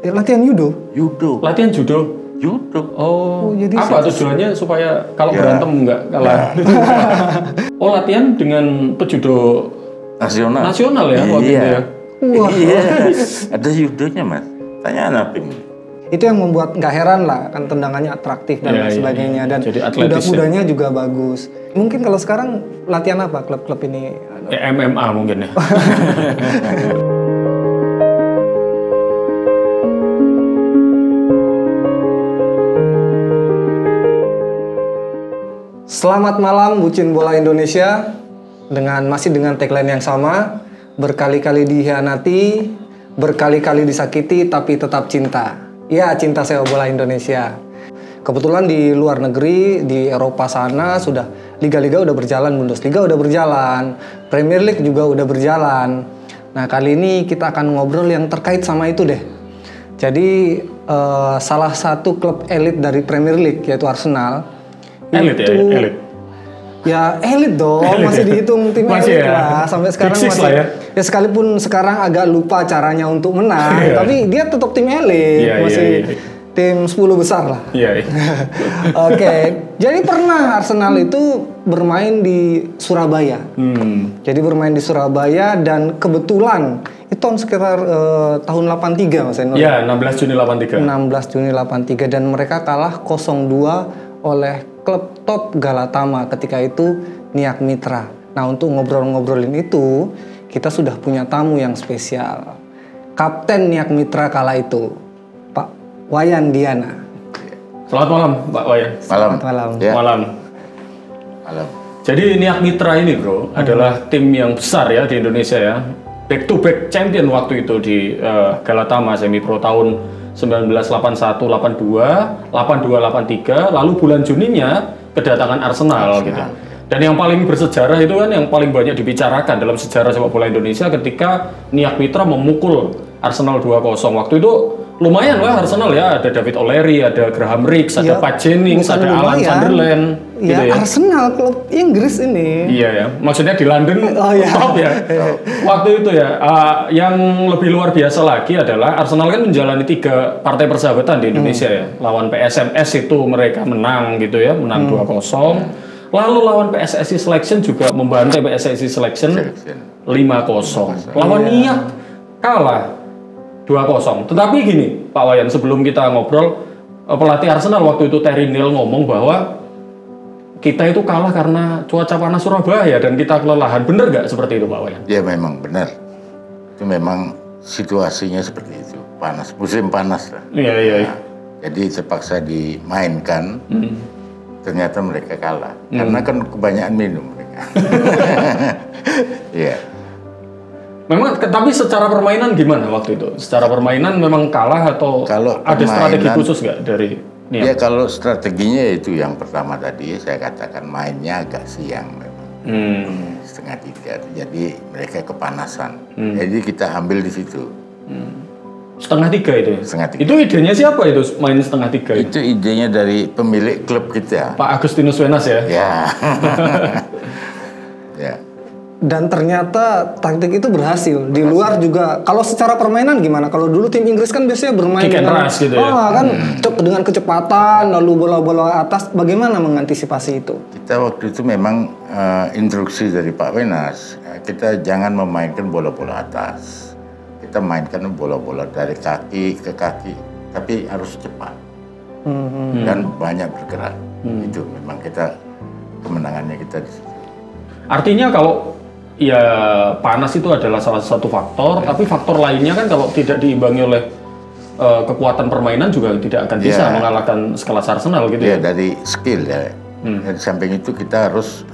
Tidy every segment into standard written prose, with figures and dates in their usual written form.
Latihan judo. Latihan judo. Oh, jadi apa tujuannya supaya kalau berantem nggak kalah? Oh, latihan dengan pejudo nasional ya waktu itu ya. Wah. Iya. Ada judonya Mas. Tanya anak tim. Itu yang membuat nggak heran lah, kan tendangannya atraktif dan lain sebagainya, dan kuda-kudanya juga bagus. Mungkin kalau sekarang latihan apa klub-klub ini? Ya, MMA mungkin ya. Selamat malam bucin bola Indonesia, masih dengan tagline yang sama, berkali-kali dikhianati, berkali-kali disakiti tapi tetap cinta. Ya, cinta sepak bola Indonesia. Kebetulan di luar negeri, di Eropa sana sudah liga-liga udah berjalan, Bundesliga udah berjalan, Premier League juga udah berjalan. Nah, kali ini kita akan ngobrol yang terkait sama itu deh. Jadi salah satu klub elit dari Premier League yaitu Arsenal. Elit itu, ya, elit. Ya elit dong, masih dihitung tim masih elit ya? lah. Sampai sekarang masih lah ya sekalipun sekarang agak lupa caranya untuk menang, tapi dia tetap tim elit, masih tim 10 besar lah. Oke, jadi pernah Arsenal itu bermain di Surabaya. Jadi bermain di Surabaya dan kebetulan itu tahun sekitar tahun 83 Mas Enor. Iya, 16 Juni 83. 16 Juni 83 dan mereka kalah 0-2 oleh klub top Galatama ketika itu Niak Mitra. Nah, untuk ngobrol-ngobrolin itu kita sudah punya tamu yang spesial. Kapten Niak Mitra kala itu, Pak Wayan Diana. Selamat malam, Pak Wayan. Selamat malam. Ya. Malam. Jadi Niak Mitra ini, Bro, adalah tim yang besar ya di Indonesia ya. Back to back champion waktu itu di Galatama semi pro tahun 1981, 82, 83, lalu bulan Juninya kedatangan Arsenal gitu. Dan yang paling bersejarah itu kan yang paling banyak dibicarakan dalam sejarah sepak bola Indonesia ketika Niak Mitra memukul Arsenal 2-0. Waktu itu lumayan lah Arsenal ya, ada David O'Leary, ada Graham Rix, ada Pat Jennings, ada Alan Sunderland. Ya, gitu ya. Arsenal klub Inggris ini. Iya ya, maksudnya di London top ya. Waktu itu ya, yang lebih luar biasa lagi adalah Arsenal kan menjalani 3 partai persahabatan di Indonesia ya. Lawan PSMS itu mereka menang gitu ya, menang 2-0. Lalu lawan PSSI Selection juga membantai PSSI Selection 5-0. Lawan Niak kalah 2-0. Tetapi gini, Pak Wayan, sebelum kita ngobrol, pelatih Arsenal waktu itu Terry Neal ngomong bahwa kita itu kalah karena cuaca panas Surabaya dan kita kelelahan. Bener nggak seperti itu, Pak Wayan? Ya memang benar. Itu memang situasinya seperti itu. Panas, musim panas lah. Iya. Nah, jadi terpaksa dimainkan. Ternyata mereka kalah. Karena kan kebanyakan minum mereka. Iya. Memang, tapi secara permainan gimana waktu itu? Secara permainan memang kalah atau ada strategi khusus nggak dari Niak? Ya kalau strateginya itu yang pertama tadi saya katakan mainnya agak siang memang. 2:30, jadi mereka kepanasan. Jadi kita ambil di situ. 2:30 itu? 2:30. Itu idenya siapa itu main 2:30? Itu idenya dari pemilik klub kita. Pak Agustinus Wenas ya? Ya. Ya. Dan ternyata taktik itu berhasil. Di luar juga, kalau secara permainan gimana? Kalau dulu tim Inggris kan biasanya bermain kick and rush gitu ya? kan dengan kecepatan, lalu bola-bola atas. Bagaimana mengantisipasi itu? Kita waktu itu memang instruksi dari Pak Wenas, kita jangan memainkan bola-bola atas. Kita mainkan bola-bola dari kaki ke kaki, tapi harus cepat dan banyak bergerak. Itu memang kemenangannya kita di situ. Artinya kalau ya panas itu adalah salah satu faktor, tapi faktor lainnya kan kalau tidak diimbangi oleh kekuatan permainan juga tidak akan bisa mengalahkan sekelas Arsenal gitu ya. Dari skill ya. Dan samping itu kita harus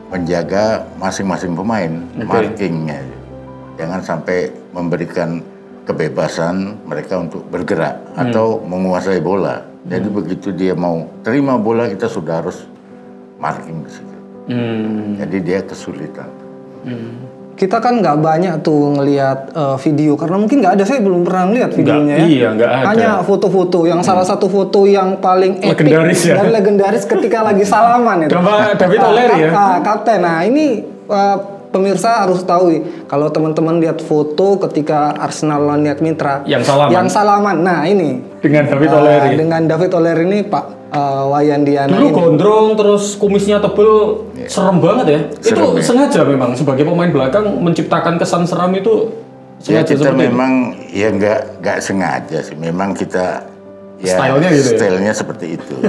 menjaga masing-masing pemain, markingnya. Jangan sampai memberikan kebebasan mereka untuk bergerak atau menguasai bola. Jadi begitu dia mau terima bola kita sudah harus marking di situ. Jadi dia kesulitan. Kita kan nggak banyak tuh ngelihat video karena mungkin nggak ada, saya belum pernah ngelihat videonya ya. Iya, nggak ada. Hanya foto-foto. Yang salah satu foto yang paling epic legendaris dan legendaris ketika lagi salaman itu. David O'Leary ya. Kapten. Nah ini pemirsa harus tahu kalau teman-teman lihat foto ketika Arsenal lawan Niak Mitra yang salaman. Nah, ini dengan David O'Leary. Dengan David O'Leary ini Pak Wayan Diana. Dulu gondrong terus kumisnya tebel, serem banget ya. Serem, itu sengaja memang sebagai pemain belakang menciptakan kesan seram itu. Ya kita memang itu. Ya nggak sengaja sih. Memang kita ya stylenya gitu stylenya seperti itu.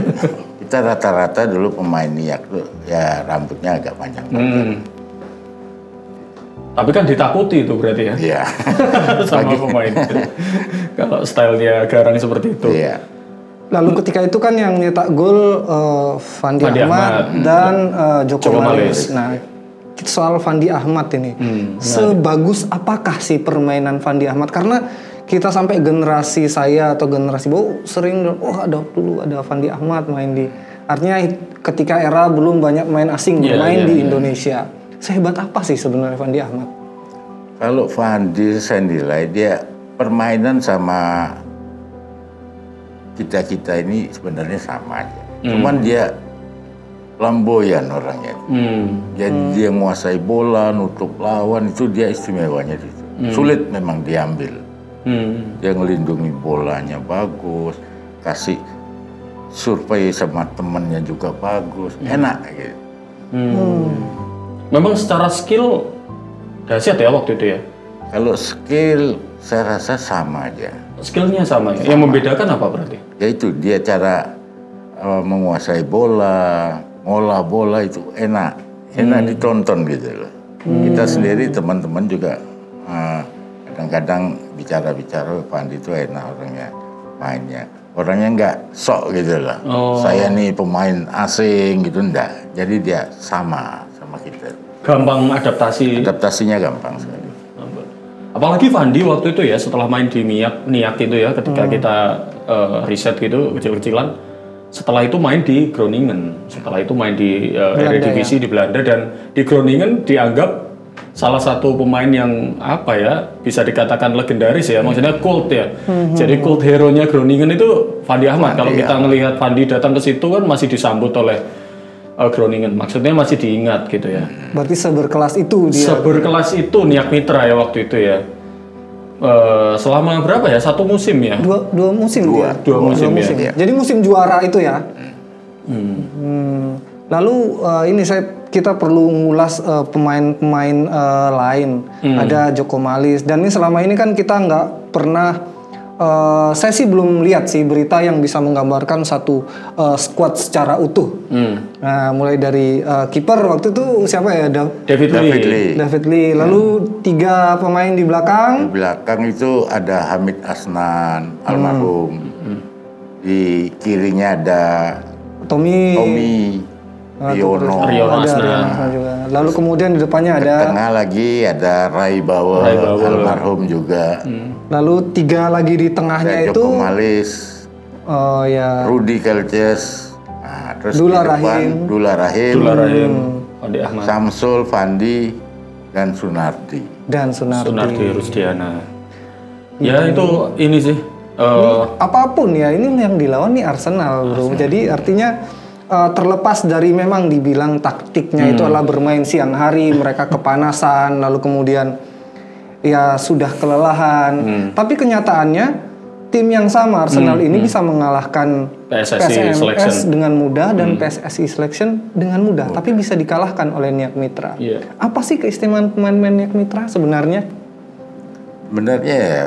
Kita rata-rata dulu pemain Niak tuh ya rambutnya agak panjang. Tapi kan ditakuti itu berarti ya? Iya. Sama pemain. Kalau stylenya garang seperti itu. Iya. Lalu ketika itu kan yang nyetak gol Fandi Ahmad dan Joko Malis. Nah, soal Fandi Ahmad ini, sebagus apakah sih permainan Fandi Ahmad? Karena kita sampai generasi saya atau generasi bawah sering, ada Fandi Ahmad main di. Artinya ketika era belum banyak main asing bermain di Indonesia. Sehebat apa sih sebenarnya Fandi Ahmad? Kalau Fandi saya nilai dia permainan sama kita ini sebenarnya sama aja. Cuman dia flamboyan orangnya. Jadi dia menguasai bola, nutup lawan, itu dia istimewanya di situ. Sulit memang diambil. Dia ngelindungi bolanya bagus, kasih survei sama temennya juga bagus, enak gitu. Memang secara skill dahsyat ya waktu itu ya? Kalau skill saya rasa sama aja. Skillnya sama ya? Yang membedakan apa berarti? Ya itu dia cara menguasai bola, ngolah bola itu enak ditonton gitu loh. Kita sendiri teman-teman juga kadang-kadang bicara-bicara Fandi itu enak orangnya mainnya. Orangnya nggak sok gitu loh. Saya nih pemain asing gitu enggak. Jadi dia sama kita. Gampang adaptasi. Adaptasinya gampang sekali. Apalagi Fandi waktu itu ya setelah main di Niak itu ya ketika kita riset gitu kecil-kecilan. Setelah itu main di Groningen. Setelah itu main di Eredivisie di Belanda dan di Groningen dianggap salah satu pemain yang apa ya bisa dikatakan legendaris ya, maksudnya cult ya. Jadi cult hero-nya Groningen itu Fandi Ahmad. Kalau kita ngelihat Fandi datang ke situ kan masih disambut oleh Groningen, maksudnya masih diingat gitu ya. Berarti seberkelas itu dia. Seberkelas itu Niak Mitra ya waktu itu ya. Selama berapa ya? Satu musim ya? Dua musim. Dua musim ya. Jadi musim juara itu ya. Lalu kita perlu ngulas pemain-pemain lain. Ada Joko Malis dan ini selama ini kan kita nggak pernah. Saya sih belum lihat sih berita yang bisa menggambarkan satu skuad secara utuh. Nah, mulai dari kiper waktu itu siapa ya? David Lee. Lalu 3 pemain di belakang. Di belakang itu ada Hamid Asnan, almarhum. Di kirinya ada Tommy. Riono Asnan juga. Lalu kemudian di depannya ada. Di tengah lagi ada Ray Bauer, almarhum juga. Lalu 3 lagi di tengahnya itu Joko Malis, Rudi Kelces, terus Dula di depan Dula Rahim, Fandi Ahmad, Samsul, Fandi, dan Sunardi. Sunardi Rusdiana. Ya itu ini sih. Apapun ya ini yang dilawan nih Arsenal, bro. Jadi artinya terlepas dari memang dibilang taktiknya itu adalah bermain siang hari, mereka kepanasan, lalu kemudian ya sudah kelelahan. Tapi kenyataannya tim yang sama Arsenal ini bisa mengalahkan PSMS dengan mudah dan PSSI Selection dengan mudah. Tapi bisa dikalahkan oleh Niak Mitra. Apa sih keistimewaan pemain-pemain Niak Mitra sebenarnya? Sebenarnya ya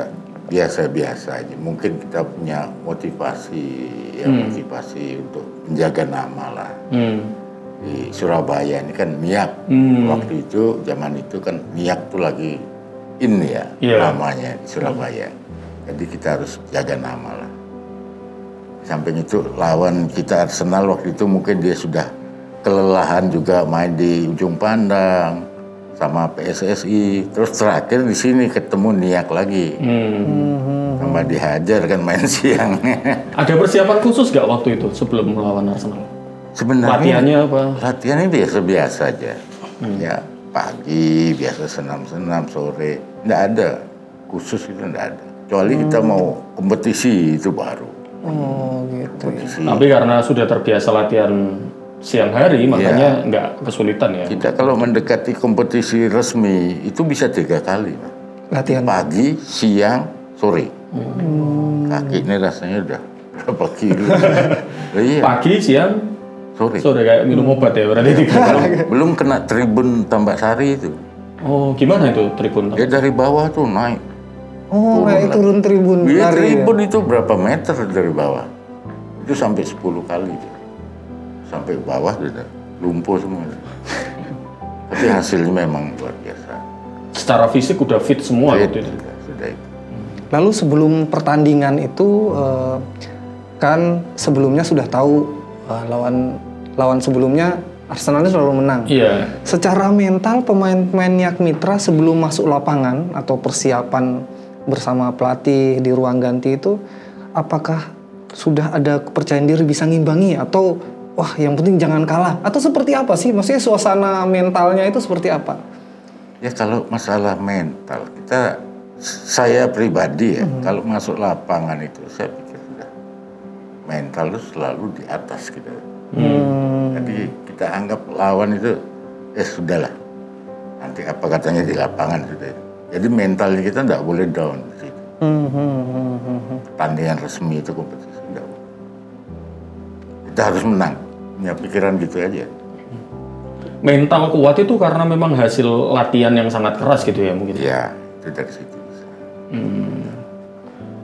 biasa-biasa aja. Mungkin kita punya motivasi untuk menjaga nama lah. Di Surabaya ini kan Niak. Waktu itu zaman itu kan Niak tuh lagi ini ya namanya di Surabaya. Jadi kita harus jaga nama lah. Samping itu lawan kita Arsenal waktu itu mungkin dia sudah kelelahan juga main di ujung pandang sama PSSI. Terus terakhir di sini ketemu Niak lagi. Tambah dihajar kan main siang. Ada persiapan khusus gak waktu itu sebelum melawan Arsenal? Sebenarnya latihannya apa? Latihannya biasa-biasa aja. Ya pagi biasa senam-senam, sore nggak ada khusus, itu nggak ada. Kecuali kita mau kompetisi itu baru. Gitu. Tapi karena sudah terbiasa latihan siang hari, makanya nggak kesulitan ya. Kita kalau mendekati kompetisi resmi itu bisa 3 kali. Latihan. Pagi, siang, sore. Kaki ini rasanya udah berapa kilo. Iya. Pagi, siang, sore kayak minum obat ya berarti 3 kali. Belum kena tribun Tambak Sari itu. Oh, gimana itu tribun? Ya dari bawah tuh naik. Oh, naik turun tribun. Iya, lari tribun itu berapa meter dari bawah? Itu sampai 10 kali. Sampai bawah sudah lumpuh semua. Tapi hasilnya memang luar biasa. Secara fisik udah fit semua Fit, gitu itu. sudah itu. Lalu sebelum pertandingan itu kan sebelumnya sudah tahu lawan sebelumnya Arsenalnya selalu menang. Iya. Secara mental pemain-pemain Niak Mitra sebelum masuk lapangan atau persiapan bersama pelatih di ruang ganti itu, apakah sudah ada kepercayaan diri bisa ngimbangi atau wah yang penting jangan kalah atau seperti apa sih? Maksudnya suasana mentalnya itu seperti apa? Ya kalau masalah mental, saya pribadi ya, kalau masuk lapangan itu saya pikir sudah mental itu selalu di atas kita. Jadi kita anggap lawan itu sudahlah, nanti apa katanya di lapangan sudah. Jadi mentalnya kita tidak boleh down di situ. Pertandingan resmi itu kompetisi tidak. Kita harus menang. Punya pikiran gitu aja. Mental kuat itu karena memang hasil latihan yang sangat keras gitu ya mungkin. Ya, itu dari situ.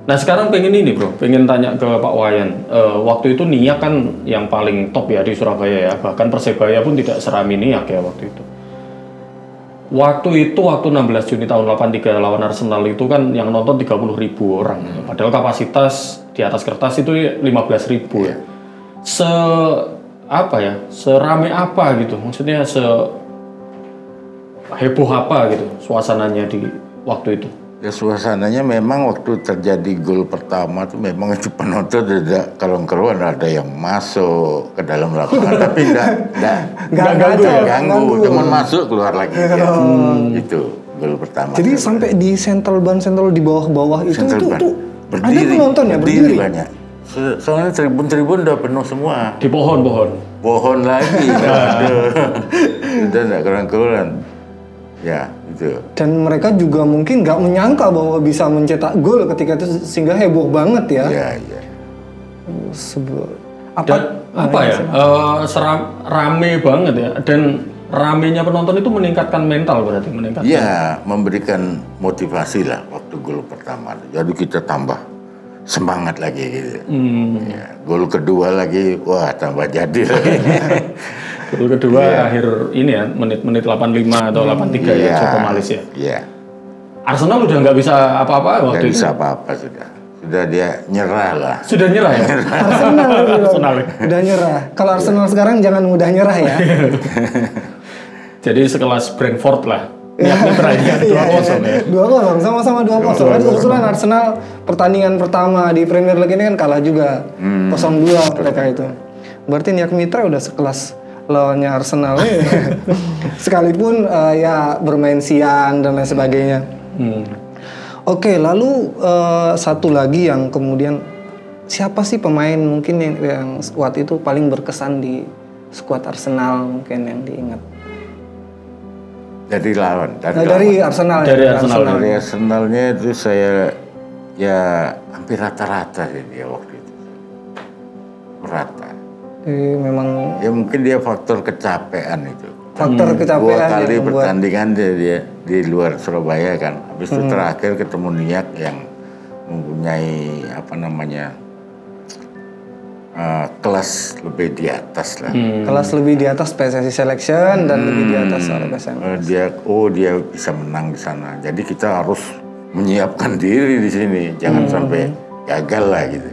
Nah sekarang pengen ini bro, pengen tanya ke Pak Wayan. Waktu itu Niak kan yang paling top ya di Surabaya ya. Bahkan Persebaya pun tidak serami Niak ya waktu itu. Waktu 16 Juni tahun 83 lawan Arsenal itu kan yang nonton 30.000 orang. Padahal kapasitas di atas kertas itu 15.000 ya. Serame apa gitu, maksudnya heboh apa gitu suasananya di waktu itu. Ya suasananya memang waktu terjadi gol pertama tuh memang itu penonton tidak keruan ada yang masuk ke dalam lapangan tapi enggak ganggu, cuman masuk keluar lagi. Itu gol pertama. Jadi sampai di central di bawah-bawah itu berdiri, ada penonton ya berdiri banyak. Soalnya tribun udah penuh semua. Di pohon lagi. Udah enggak keruan. Ya, itu. Dan mereka juga mungkin nggak menyangka bahwa bisa mencetak gol ketika itu sehingga heboh banget ya. Iya. Rame banget ya. Dan ramenya penonton itu meningkatkan mental berarti meningkatkan. Iya, memberikan motivasi lah waktu gol pertama. Jadi kita tambah semangat lagi gitu. Ya, gol kedua lagi, wah tambah jadi lagi. Gol kedua akhir ini ya, menit-menit 85 atau 83 ya, Joko Malis ya. Iya. Arsenal udah nggak bisa apa-apa waktu itu. Nggak bisa apa-apa sudah. Sudah dia nyerah lah. Sudah nyerah ya? Arsenal. Udah nyerah. Kalau Arsenal sekarang jangan mudah nyerah ya. Jadi sekelas Brentford lah. Niatnya berakhir 2-0 ya. 2-0, sama-sama 2-0. Kan kebetulan Arsenal pertandingan pertama di Premier League ini kan kalah juga. 0-2 mereka itu. Berarti Niak Mitra udah sekelas lawannya Arsenal sekalipun ya bermain siang dan lain sebagainya. Oke, lalu satu lagi yang kemudian siapa sih pemain mungkin yang waktu itu paling berkesan di skuad Arsenal mungkin yang diingat? Dari lawan. Dari Arsenal. Dari Arsenal. Dari Arsenalnya itu saya ya hampir rata-rata sih dia waktu itu. Rata. Memang ya mungkin dia faktor kecapean itu. Faktor kecapean. 2 kali pertandingan dia di luar Surabaya kan. Habis itu terakhir ketemu Niak yang mempunyai kelas lebih di atas lah. Kelas lebih di atas PSSI Selection dan lebih di atas SMS. Dia bisa menang di sana. Jadi kita harus menyiapkan diri di sini, jangan sampai gagal lah gitu.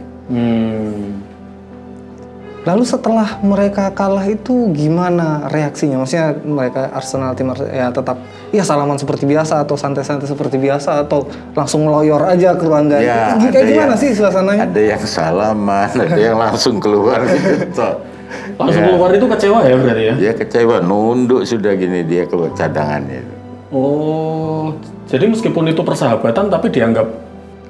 Lalu setelah mereka kalah itu gimana reaksinya? Maksudnya mereka Arsenal tim ya tetap ya salaman seperti biasa atau santai-santai seperti biasa atau langsung ngeloyor aja ke ruang ganti? Ya, kayak gimana sih suasananya? Ada yang salaman, ada yang langsung keluar gitu. Langsung keluar itu kecewa ya berarti ya? Dia kecewa, nunduk sudah gini dia keluar cadangannya. Oh, jadi meskipun itu persahabatan tapi dianggap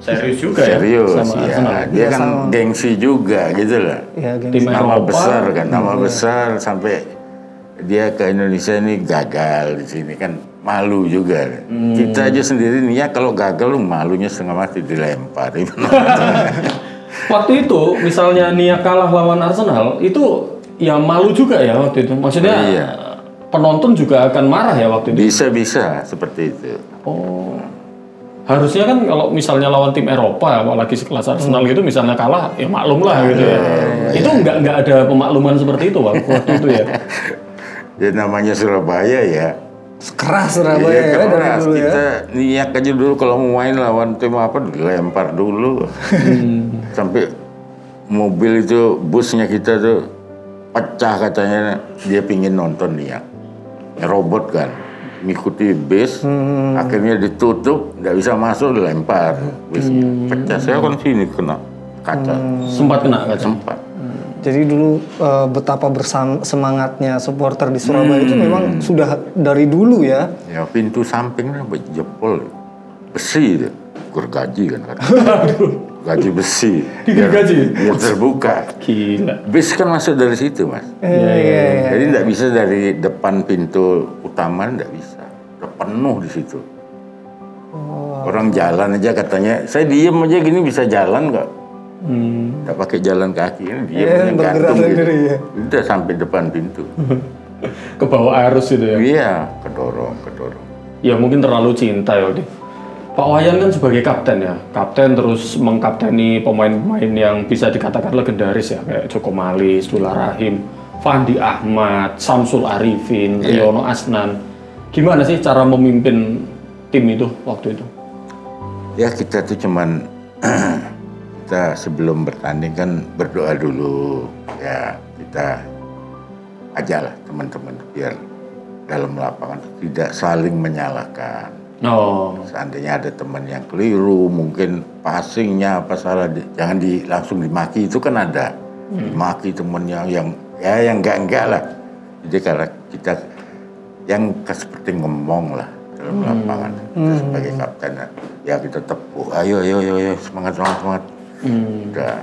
serius juga serius, ya sama Arsenal. Dia kan gengsi juga gitu lah. Ya, Tim Nama Eropa, besar kan, nama besar sampai dia ke Indonesia ini gagal di sini kan malu juga. Kita aja sendiri nih ya kalau gagal lu malunya setengah mati dilempar. Waktu itu misalnya Nia kalah lawan Arsenal itu ya malu juga ya waktu itu. Maksudnya penonton juga akan marah ya waktu itu. Bisa seperti itu. Oh. Harusnya kan kalau misalnya lawan tim Eropa apalagi sekelas Arsenal gitu misalnya kalah ya maklum lah gitu ya. Itu nggak ada pemakluman seperti itu waktu itu ya. Ya namanya Surabaya ya. Keras Surabaya ya, dari keras. dulu ya. Kita niat aja dulu kalau mau main lawan tim apa dilempar dulu. Sampai mobil itu busnya kita tuh pecah katanya dia pingin nonton niat. Robot kan ngikuti bis, akhirnya ditutup, nggak bisa masuk, dilempar busnya. Pecah, saya kan sini kena kaca. Sempat kena kaca? Sempat. Jadi dulu betapa semangatnya supporter di Surabaya itu memang sudah dari dulu ya. Ya pintu sampingnya jebol, besi itu, gergaji kan. Gaji besi. Digergaji? Biar terbuka. Gila. Bis kan masuk dari situ mas. Iya. Jadi nggak bisa dari depan pintu utama, nggak bisa. Udah penuh di situ. Orang jalan aja katanya, saya diem aja gini bisa jalan nggak? Nggak pakai jalan kaki, ini diem aja gantung gitu. Ya. Udah sampai depan pintu. Ke bawah arus itu ya? Iya, kedorong. Ya mungkin terlalu cinta ya Odi. Pak Wayan kan sebagai kapten ya, kapten terus mengkapteni pemain-pemain yang bisa dikatakan legendaris ya, kayak Joko Mali, Dula Rahim, Fandi Ahmad, Samsul Arifin, Riono Asnan. Gimana sih cara memimpin tim itu waktu itu? Ya kita tuh cuman kita sebelum bertanding kan berdoa dulu ya, kita ajalah teman-teman biar dalam lapangan tidak saling menyalahkan. Oh. Seandainya ada teman yang keliru, mungkin passingnya apa salah, jangan langsung dimaki, itu kan ada. Dimaki temennya yang enggak lah. Jadi karena kita yang seperti ngomong lah dalam lapangan, kita sebagai kapten ya kita tepuk, ayo semangat. Udah,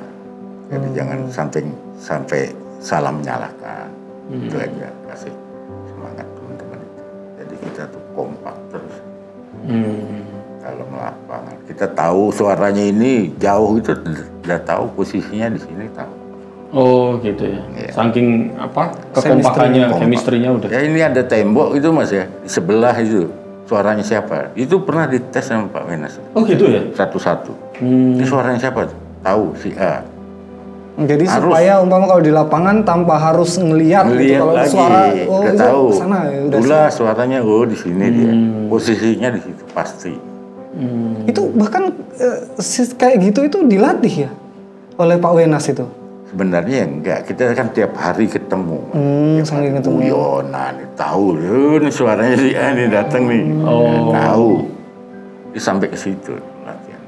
jadi jangan sampai salah menyalahkan. Itu aja, kasih semangat teman-teman itu. Jadi kita tuh kompak terus. Kalau lapangan kita tahu suaranya ini jauh, itu udah tahu posisinya di sini tahu. Oh gitu ya. Saking apa kekompakannya, chemistry-nya udah. Ya ini ada tembok itu mas ya, di sebelah itu suaranya siapa? Itu pernah dites sama Pak Wenas. Oh gitu ya. Satu-satu. Ini suaranya siapa? Tahu si A. Jadi supaya umpama kalau di lapangan tanpa harus ngelihat gitu, kalau lagi, suara udah tahu. Sana, ya, udah suaranya di sini dia. Posisinya di situ pasti. Itu bahkan kayak gitu itu dilatih ya oleh Pak Wenas itu. Sebenarnya enggak, kita kan tiap hari ketemu. Saking ketemu. Guyonan, tahu nih suaranya si A nih datang nih. Tahu. Dia sampai ke situ latihan.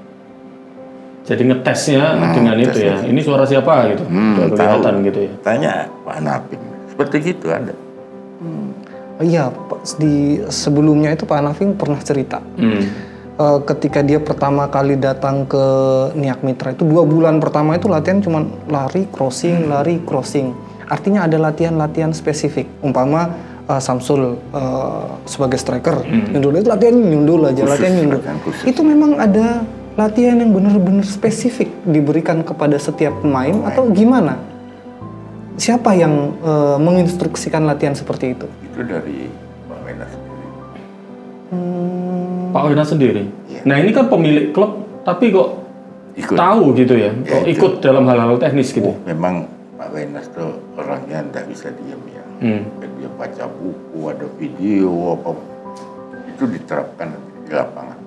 Jadi ngetesnya dengan itu ya. Ini suara siapa gitu. Udah kelihatan gitu ya. Tanya Pak Nafing. Seperti gitu ada. Iya, di sebelumnya itu Pak Nafing pernah cerita. Ketika dia pertama kali datang ke Niak Mitra itu 2 bulan pertama itu latihan cuma lari, crossing. Artinya ada latihan-latihan spesifik. Umpama Samsul sebagai striker, nyundul itu latihan nyundul aja, latihan nyundul. Itu memang ada latihan yang benar-benar spesifik diberikan kepada setiap pemain atau gimana? Siapa yang menginstruksikan latihan seperti itu? Itu dari Pak Wenas sendiri. Pak Wenas sendiri? Iya. Nah ini kan pemilik klub, tapi kok tahu gitu ya? Kok ikut dalam hal-hal teknis gitu? Memang Pak Wenas tuh orangnya nggak bisa diem ya. Dia baca buku, ada video, apa itu diterapkan di lapangan.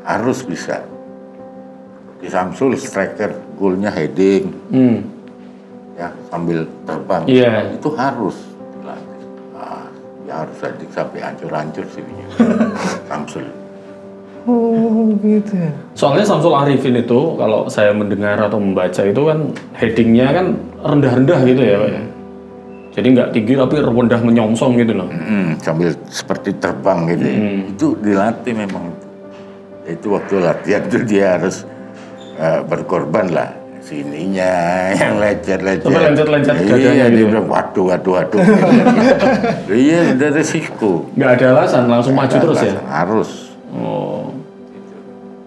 Harus bisa. Di Samsul striker, golnya heading, ya sambil terbang. Itu harus dilatih. Ya harus sampai hancur-hancur sini. Samsul. Oh gitu ya. Soalnya Samsul Arifin itu kalau saya mendengar atau membaca itu kan headingnya kan rendah-rendah gitu ya Pak ya. Jadi nggak tinggi tapi rendah menyongsong gitu loh. Sambil seperti terbang gitu. Itu dilatih memang. Itu waktu latihan tuh dia harus berkorban lah. Sininya yang lecet-lecet. Sampai lencet-lencet Iya, dadanya dia gitu. bilang waduh. Iya, udah resiko. Nggak ada alasan, langsung maju terus ya? Harus. Oh.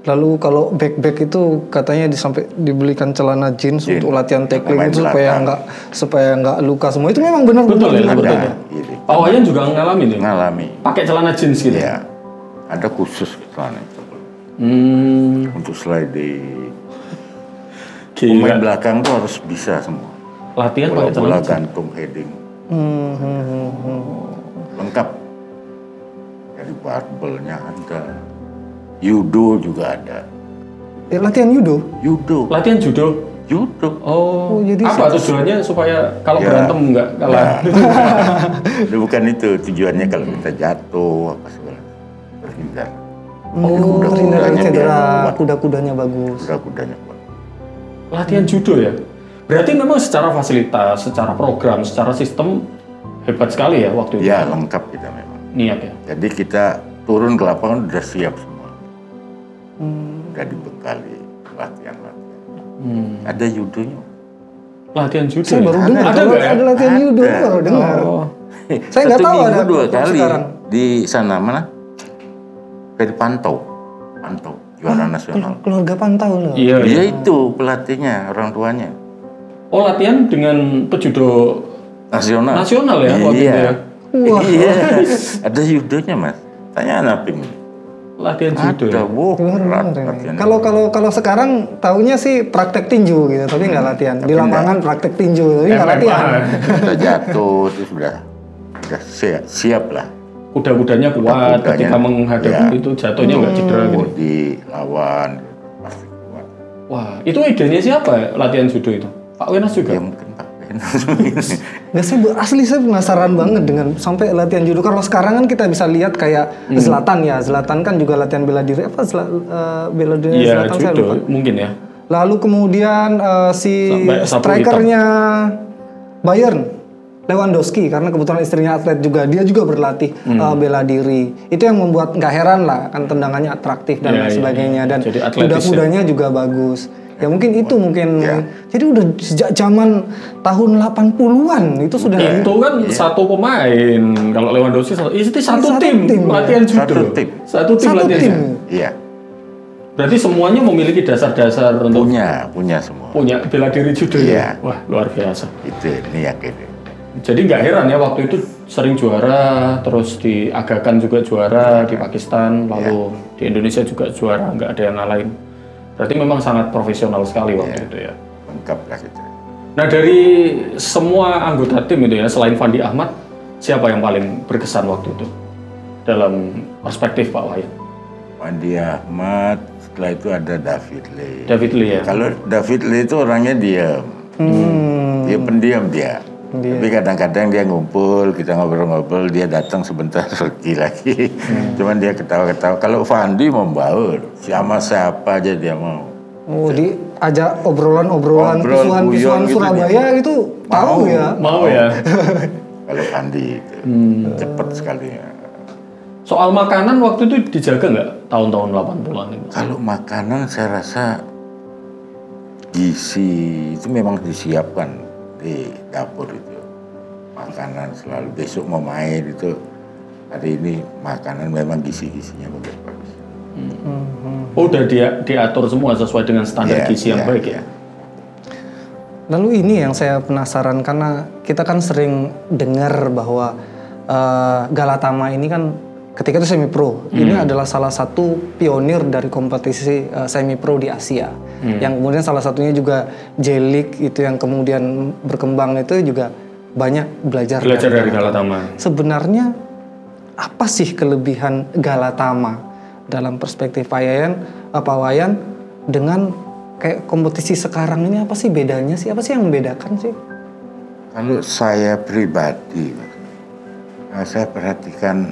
Lalu kalau back itu katanya sampai dibelikan celana jeans untuk latihan tackling Main itu belakang. supaya nggak luka semua. Itu memang benar Betul ya, benar. betul. Ada, gitu. Pak Wayan juga ngalamin nih? Ngalami. Pakai celana jeans gitu? Iya. Ada khusus celana itu. Untuk sliding. Pemain Gila. belakang tuh harus bisa semua. Latihan pakai celana Bola jeans? gantung, heading. Lengkap. Jadi barbelnya ada. Judo juga ada. Latihan judo. Judo. Latihan judo? Judo. Oh, jadi apa tujuannya supaya kalau Ya. berantem nggak kalah? Nah, bukan itu tujuannya kalau kita jatuh apa segala terhindar. Terhindar dari Kudanya cedera, biar kuat. kuda-kudanya bagus. Kuda-kudanya kuat. Latihan judo ya? Berarti memang secara fasilitas, secara program, secara sistem hebat sekali ya waktu itu? Ya lengkap kita memang. Niat ya? Jadi kita turun ke lapangan udah siap semua. Udah dibekali latihan-latihan. Ada judonya. Latihan judo Saya ya? baru dengar Ada kalau nggak ya? ada latihan judo, Ada. baru dengar. Oh. Saya nggak Satu tahu minggu ada 2 klub kali sekarang. di sana mana? Dari Pantau juara nasional. Keluarga pantau loh. Iya. Dia itu pelatihnya, orang tuanya Oh, latihan dengan pejudo nasional. nasional ya waktu Iya. itu ya? Wah. Iya. Ada judonya mas. Tanya Napim. Latihan judo Ada, ya? berat Bener. latihannya. Kalau sekarang taunya sih praktek tinju gitu, tapi nggak latihan. Di lapangan praktek tinju, tapi nggak latihan. Kita jatuh terus sudah siap lah. Kuda-kudanya kuat Kuda-kudanya, ketika menghadapi ya. itu jatuhnya nggak cedera gitu. Dilawan pasti kuat. Wah, itu idenya siapa ya latihan judo itu? Pak Wenas juga? Ya mungkin Pak Wenas. Nggak, saya penasaran banget dengan sampai latihan judo. Kalau sekarang kan kita bisa lihat kayak Zlatan ya. Zlatan kan juga latihan bela diri. Apa bela diri Iya, Zlatan saya lupa. judo mungkin ya. Lalu kemudian si Sampai sapu strikernya Bayern, Lewandowski, karena kebetulan istrinya atlet juga, dia juga berlatih bela diri. Itu yang membuat nggak heran lah, kan tendangannya atraktif dan Iya, lain iya, sebagainya. iya. Dan Jadi atletis kuda-kudanya juga bagus. Ya mungkin itu Ya. Jadi udah sejak zaman tahun 80-an itu sudah Itu kan satu pemain. Kalau Lewandowski itu satu tim latihan judo. Satu tim. Satu tim satu latihannya. tim. Iya. Berarti semuanya memiliki dasar-dasar untuk Punya semua. punya bela diri judo Iya. ya. Wah, luar biasa. Itu ini yakin. Jadi nggak heran ya waktu itu sering juara, terus di Aga Khan juga juara di Pakistan, lalu di Indonesia juga juara, nggak ada yang ngalahin. Berarti memang sangat profesional sekali waktu itu ya. Lengkap lah kita. Nah dari semua anggota tim itu ya, selain Fandi Ahmad, siapa yang paling berkesan waktu itu dalam perspektif Pak Wayan? Fandi Ahmad, setelah itu ada David Lee. David Lee ya. Kalau David Lee itu orangnya diam. Dia pendiam dia. Tapi kadang-kadang dia ngumpul, kita ngobrol-ngobrol, dia datang sebentar pergi lagi. Cuman dia ketawa-ketawa. Kalau Fandi membaur, sama siapa aja dia mau. Oh, diajak obrolan-obrolan Ngobrol, pisuan guyon gitu Surabaya itu tahu ya. Mau ya. Kalau Fandi itu cepat sekali. Soal makanan waktu itu dijaga nggak tahun-tahun 80-an itu? Kalau makanan saya rasa gizi itu memang disiapkan di dapur itu. Makanan selalu besok mau main itu, hari ini makanan memang gizi-gizinya bagus. Oh, udah diatur semua sesuai dengan standar Iya, gizi yang iya, baik iya. ya. Lalu ini yang saya penasaran karena kita kan sering dengar bahwa Galatama ini kan ketika itu semi pro, ini adalah salah satu pionir dari kompetisi semi pro di Asia. Yang kemudian salah satunya juga J-League itu yang kemudian berkembang itu juga banyak belajar Dari Galatama. Sebenarnya apa sih kelebihan Galatama dalam perspektif Pak Wayan dengan kayak kompetisi sekarang ini, apa sih bedanya sih? Apa sih yang membedakan sih? Kalau saya pribadi, saya perhatikan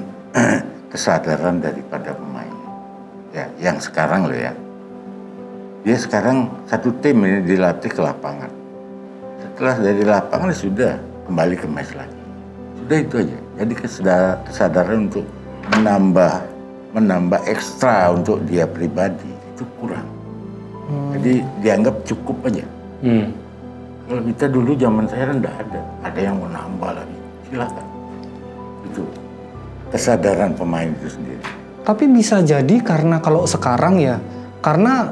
kesadaran daripada pemain. Ya, yang sekarang loh ya. Dia sekarang satu tim ini dilatih ke lapangan. Setelah dari lapangan sudah kembali ke mes lagi. Sudah itu aja. Jadi kesadaran untuk menambah menambah ekstra untuk dia pribadi itu kurang. Jadi dianggap cukup aja. Kalau kita dulu zaman saya enggak ada yang mau nambah lagi. Silakan. Itu kesadaran pemain itu sendiri. Tapi bisa jadi karena kalau sekarang ya, karena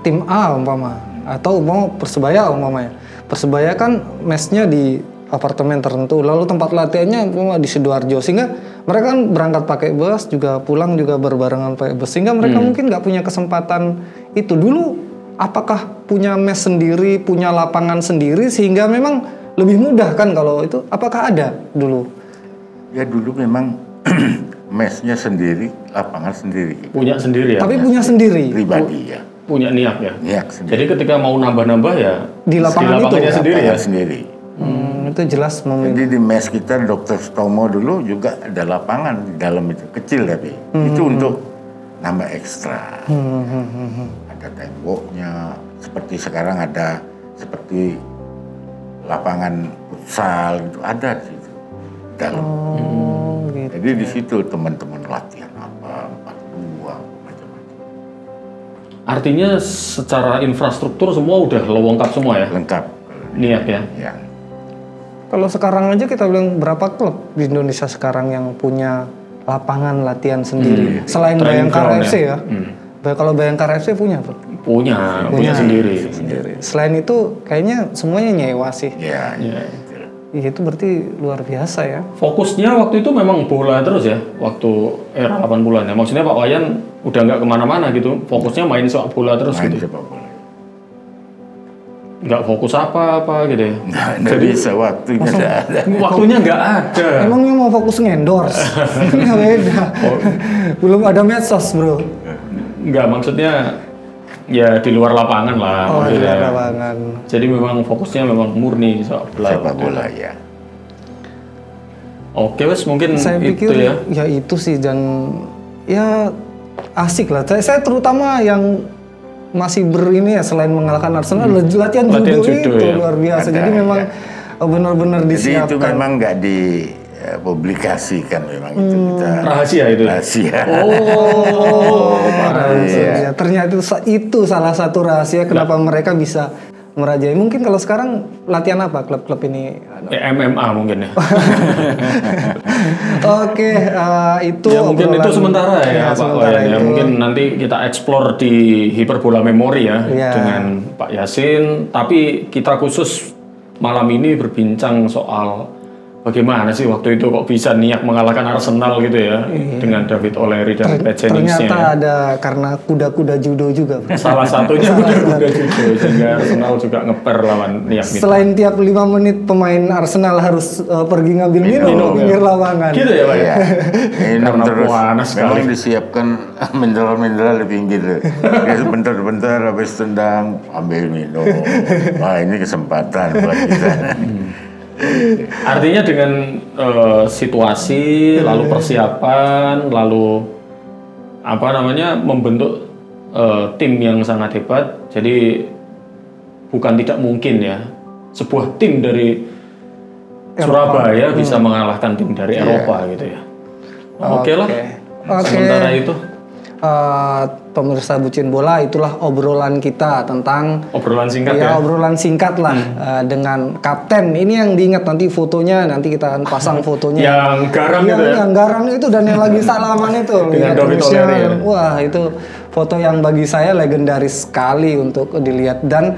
tim A umpama atau mau Persebaya umpamanya. Persebaya kan mesnya di apartemen tertentu, lalu tempat latihannya umpama di Sidoarjo, sehingga mereka kan berangkat pakai bus, juga pulang juga berbarengan pakai bus, sehingga mereka mungkin nggak punya kesempatan itu. Dulu apakah punya mes sendiri, punya lapangan sendiri, sehingga memang lebih mudah kan kalau itu? Apakah ada dulu? Ya dulu memang mesnya sendiri, lapangan sendiri. Punya sendiri ya? Tapi punya sendiri? Pribadi ya. Punya niat ya? Niat sendiri. Jadi ketika mau nambah-nambah ya di lapangannya sendiri ya? Sendiri. Itu jelas Jadi di mes kita Dr. Stomo dulu juga ada lapangan di dalam itu, kecil tapi itu untuk nambah ekstra. Ada temboknya, seperti sekarang ada seperti lapangan futsal itu ada di situ dalam. gitu. Jadi di situ teman-teman latihan apa 42 macam-macam. Artinya secara infrastruktur semua udah lengkap semua ya? Lengkap. Niat ya? Ya. Kalau sekarang aja kita bilang berapa klub di Indonesia sekarang yang punya lapangan latihan sendiri, selain Training Bayangkara ground FC ya. Kalau Bayangkara FC punya tuh. Punya sendiri. Selain itu kayaknya semuanya nyewa sih. Ya. Itu berarti luar biasa ya. Fokusnya waktu itu memang bola terus ya, waktu era 80-an ya. Maksudnya Pak Wayan udah nggak kemana-mana gitu, fokusnya main sepak bola terus Main gitu. sepak bola. Nggak fokus apa-apa gitu ya. Nggak bisa, waktunya nggak ada. Waktunya nggak ada. Emangnya mau fokus ngendorse? Nggak beda. Belum ada medsos bro. Nggak, maksudnya ya di luar lapangan lah. Oh di maksudnya. luar lapangan. Jadi memang fokusnya memang murni sepak bola. Sepak bola ya. Oke wes, mungkin Saya pikir itu ya. ya itu sih, dan ya asik lah. Saya terutama yang masih ini ya, selain mengalahkan Arsenal, latihan judo itu ya. luar biasa. Jadi memang benar-benar Jadi disiapkan. itu memang nggak dipublikasikan memang itu kita. Rahasia itu. Rahasia. Ya, ternyata itu salah satu rahasia kenapa mereka bisa merajai. Mungkin kalau sekarang latihan apa klub-klub ini? Ya, MMA mungkin ya. Oke, itu Ya mungkin itu sementara ya, Pak Wayan ya. Mungkin nanti kita explore di Hiperbola Memori ya, dengan Pak Yasin. Tapi kita khusus malam ini berbincang soal bagaimana sih waktu itu kok bisa niat mengalahkan Arsenal gitu ya, dengan David O'Leary dan Pat Jennings-nya. Ternyata ada karena kuda-kuda judo juga. Salah satunya kuda-kuda judo, sehingga Arsenal juga ngeper lawan Niak. Selain tiap 5 menit pemain Arsenal harus pergi ngambil minum di pinggir lapangan. Gitu ya Pak ya? Minum Karena terus. panas sekali. Memang disiapkan mineral-mineral di pinggir. Ya, bentar-bentar habis tendang ambil minum. Wah ini kesempatan buat kita. Artinya dengan situasi, lalu persiapan, lalu apa namanya membentuk tim yang sangat hebat. Jadi bukan tidak mungkin ya sebuah tim dari Surabaya bisa mengalahkan tim dari Eropa gitu ya. Oke lah. Sementara itu. Pemirsa Bucin Bola, itulah obrolan kita tentang obrolan singkat ya. Obrolan singkat lah dengan kapten. Ini yang diingat nanti fotonya, nanti kita akan pasang fotonya. Yang garang itu ya. Yang garang itu dan yang lagi salaman itu. Dengan David O'Leary ya. Wah, itu foto yang bagi saya legendaris sekali untuk dilihat, dan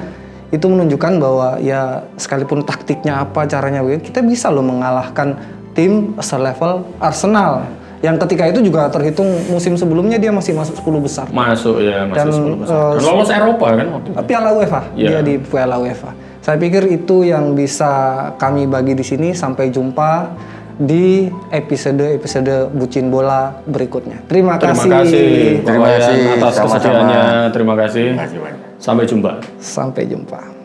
itu menunjukkan bahwa ya sekalipun taktiknya apa, caranya kita bisa loh mengalahkan tim selevel Arsenal. Yang ketika itu juga terhitung musim sebelumnya dia masih masuk 10 besar. Masuk ya, masuk 10 besar. Dan lolos Eropa kan waktu itu. Piala UEFA, dia di Piala UEFA. Saya pikir itu yang bisa kami bagi di sini. Sampai jumpa di episode Bucin Bola berikutnya. Terima kasih. Terima kasih atas kesediaannya. Terima kasih. Terima kasih banyak. Sampai jumpa. Sampai jumpa.